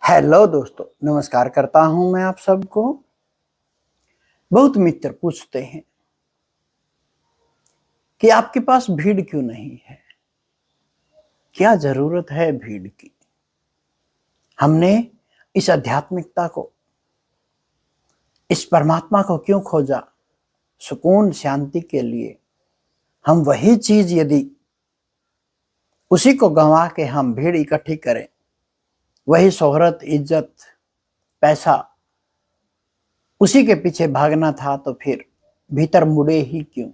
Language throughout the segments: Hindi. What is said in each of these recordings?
हेलो दोस्तों, नमस्कार करता हूं मैं आप सबको। बहुत मित्र पूछते हैं कि आपके पास भीड़ क्यों नहीं है, क्या जरूरत है भीड़ की। हमने इस आध्यात्मिकता को, इस परमात्मा को क्यों खोजा। सुकून शांति के लिए हम वही चीज यदि उसी को गंवा के हम भीड़ इकट्ठी करें, वही शोहरत इज्जत पैसा उसी के पीछे भागना था, तो फिर भीतर मुड़े ही क्यों।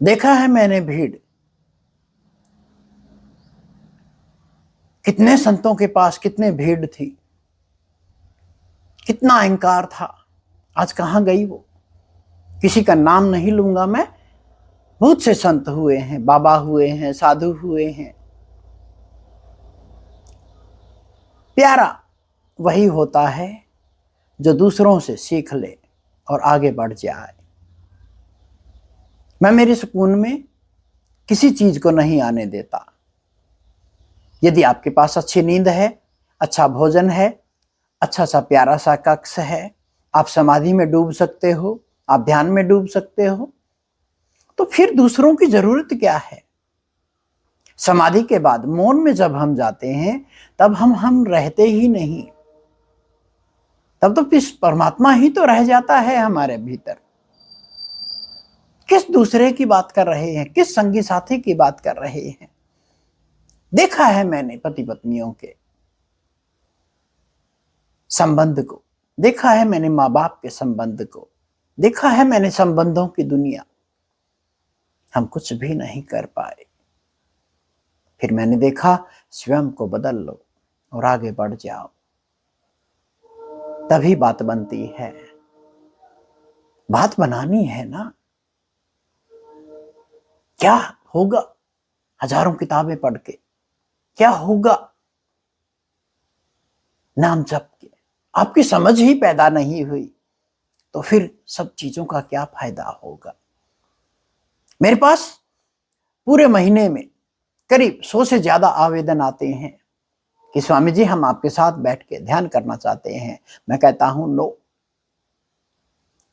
देखा है मैंने भीड़, कितने संतों के पास कितने भीड़ थी, कितना अहंकार था, आज कहां गई वो। किसी का नाम नहीं लूंगा मैं। बहुत से संत हुए हैं, बाबा हुए हैं, साधु हुए हैं। प्यारा वही होता है जो दूसरों से सीख ले और आगे बढ़ जाए। मैं मेरे सुकून में किसी चीज को नहीं आने देता। यदि आपके पास अच्छी नींद है, अच्छा भोजन है, अच्छा सा प्यारा सा कक्ष है, आप समाधि में डूब सकते हो, आप ध्यान में डूब सकते हो, तो फिर दूसरों की जरूरत क्या है। समाधि के बाद मौन में जब हम जाते हैं, तब हम रहते ही नहीं, तब तो फिर परमात्मा ही तो रह जाता है हमारे भीतर। किस दूसरे की बात कर रहे हैं, किस संगी साथी की बात कर रहे हैं। देखा है मैंने पति पत्नियों के संबंध को, देखा है मैंने माँ बाप के संबंध को, देखा है मैंने संबंधों की दुनिया। हम कुछ भी नहीं कर पाए। फिर मैंने देखा, स्वयं को बदल लो और आगे बढ़ जाओ, तभी बात बनती है। बात बनानी है ना। क्या होगा हजारों किताबें पढ़ के, क्या होगा नाम जप के। आपकी समझ ही पैदा नहीं हुई तो फिर सब चीजों का क्या फायदा होगा। मेरे पास पूरे महीने में करीब 100 से ज्यादा आवेदन आते हैं कि स्वामी जी हम आपके साथ बैठ के ध्यान करना चाहते हैं। मैं कहता हूं नो,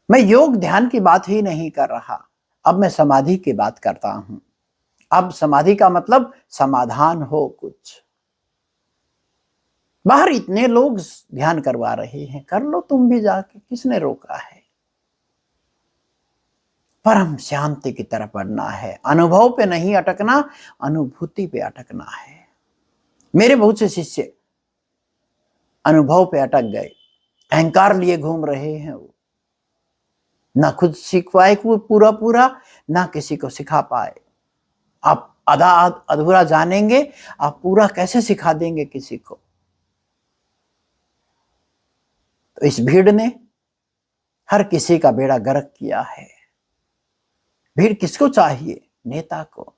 मैं योग ध्यान की बात ही नहीं कर रहा, अब मैं समाधि की बात करता हूं। अब समाधि का मतलब समाधान हो कुछ। बाहर इतने लोग ध्यान करवा रहे हैं, कर लो तुम भी जाके, किसने रोका है। परम शांति की तरफ बढ़ना है, अनुभव पे नहीं अटकना, अनुभूति पे अटकना है। मेरे बहुत से शिष्य अनुभव पे अटक गए, अहंकार लिए घूम रहे हैं। वो ना खुद सीख पाए वो पूरा पूरा, ना किसी को सिखा पाए। आप आधा अधूरा जानेंगे, आप पूरा कैसे सिखा देंगे किसी को। तो इस भीड़ ने हर किसी का बेड़ा गर्क किया है। भीड़ किसको चाहिए? नेता को।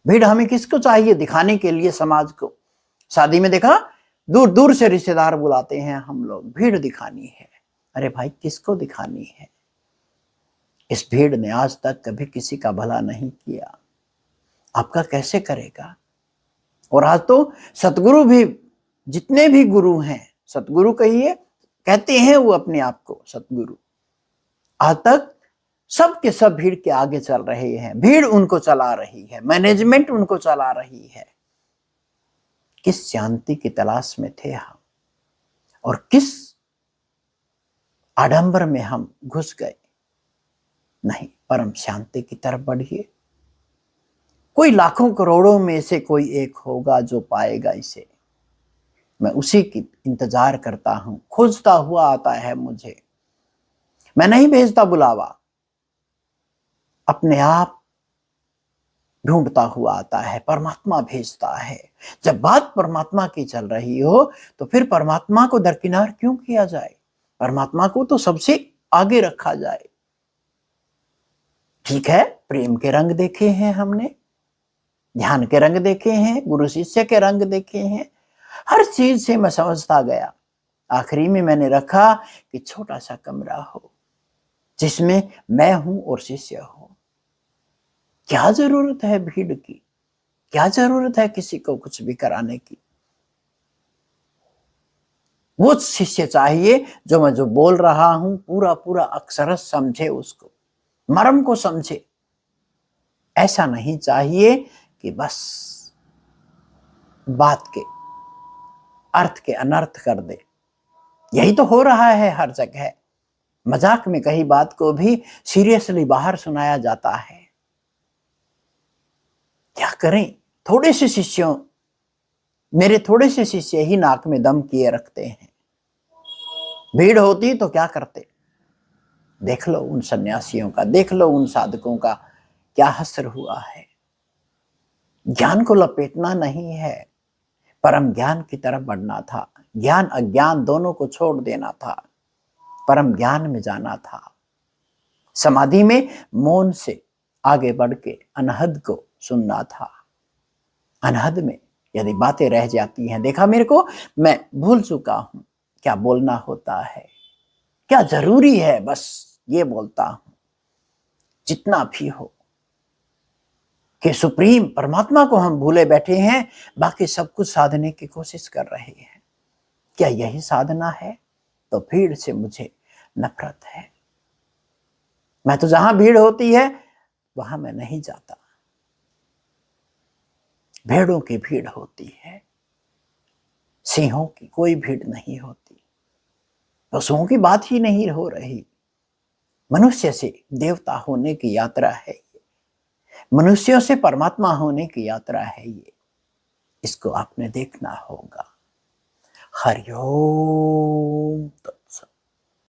भीड़ हमें किसको चाहिए? दिखाने के लिए समाज को। शादी में देखा, दूर दूर से रिश्तेदार बुलाते हैं हम लोग, भीड़ दिखानी है। अरे भाई, किसको दिखानी है? इस भीड़ ने आज तक कभी किसी का भला नहीं किया, आपका कैसे करेगा। और आज तो सतगुरु भी, जितने भी गुरु हैं, सतगुरु कहिए, कहते हैं वो अपने आप को सतगुरु, आज तक सब के सब भीड़ के आगे चल रहे हैं। भीड़ उनको चला रही है, मैनेजमेंट उनको चला रही है। किस शांति की तलाश में थे हम, और किस आडंबर में हम घुस गए। नहीं, परम शांति की तरफ बढ़िए। कोई लाखों करोड़ों में से कोई एक होगा जो पाएगा इसे। मैं उसी की इंतजार करता हूं, खोजता हुआ आता है मुझे। मैं नहीं भेजता बुलावा, अपने आप ढूंढता हुआ आता है, परमात्मा भेजता है। जब बात परमात्मा की चल रही हो, तो फिर परमात्मा को दरकिनार क्यों किया जाए। परमात्मा को तो सबसे आगे रखा जाए। ठीक है, प्रेम के रंग देखे हैं हमने, ध्यान के रंग देखे हैं, गुरु शिष्य के रंग देखे हैं, हर चीज से मैं समझता गया। आखिरी में मैंने रखा कि छोटा सा कमरा हो जिसमें मैं हूं और शिष्य हो। क्या जरूरत है भीड़ की, क्या जरूरत है किसी को कुछ भी कराने की। वो शिष्य चाहिए जो मैं जो बोल रहा हूं पूरा पूरा अक्षरश समझे, उसको मर्म को समझे। ऐसा नहीं चाहिए कि बस बात के अर्थ के अनर्थ कर दे। यही तो हो रहा है हर जगह। मजाक में कही बात को भी सीरियसली बाहर सुनाया जाता है। क्या करें, थोड़े से शिष्यों, मेरे थोड़े से शिष्य ही नाक में दम किए रखते हैं। भीड़ होती तो क्या करते? देख लो उन सन्यासियों का, देख लो उन साधकों का क्या हश्र हुआ है। ज्ञान को लपेटना नहीं है, परम ज्ञान की तरफ बढ़ना था। ज्ञान अज्ञान दोनों को छोड़ देना था, परम ज्ञान में जाना था। समाधि में मौन से आगे बढ़ के अनहद को सुनना था। अनहद में यदि बातें रह जाती हैं, देखा मेरे को, मैं भूल चुका हूं क्या बोलना होता है, क्या जरूरी है, बस ये बोलता हूं। जितना भी हो कि सुप्रीम परमात्मा को हम भूले बैठे हैं, बाकी सब कुछ साधने की कोशिश कर रहे हैं। क्या यही साधना है? तो भीड़ से मुझे नफरत है। मैं तो जहां भीड़ होती है वहां मैं नहीं जाता। भेड़ों की भीड़ होती है, सिंहों की कोई भीड़ नहीं होती। पशुओं की बात ही नहीं हो रही। मनुष्य से देवता होने की यात्रा है ये, मनुष्यों से परमात्मा होने की यात्रा है ये। इसको आपने देखना होगा। हरिओम।